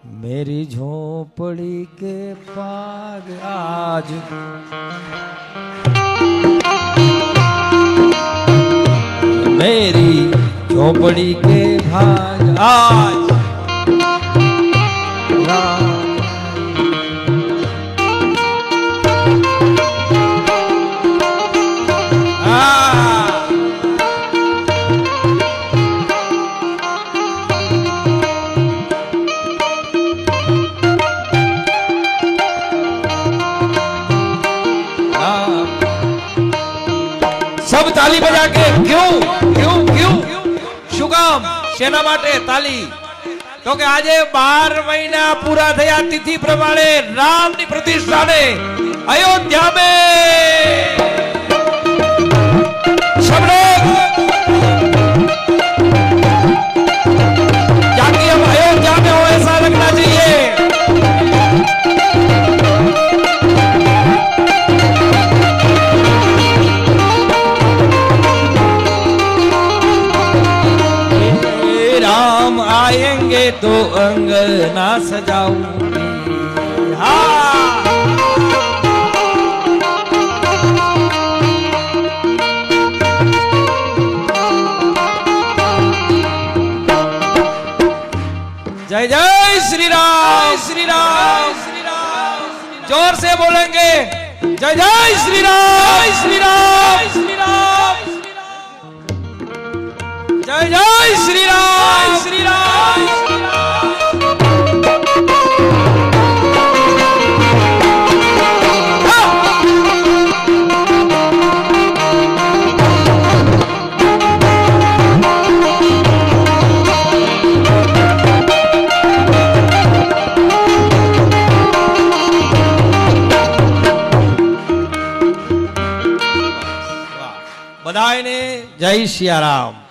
मेरी झोपड़ी के पाग आज मेरी झोपड़ी के भाग आज सब ताली बजा के क्यों क्यों क्यों શું કામ શેના માટે તાલી તો કે આજે 12 મહિના પૂરા થયા તિથિ પ્રમાણે રામની પ્રતિષ્ઠાને અયોધ્યા में सब लोग जाके हम अयोध्या में हो ऐसा लगना चाहिए। राम आएंगे तो अंगना सजाऊंगी। हाँ जय जय श्री राम श्री राम श्री राम जोर से बोलेंगे जय जय श्री राम श्री राम श्री राम जय जय श्री राम श्री राम बधाई ने जय सिया राम।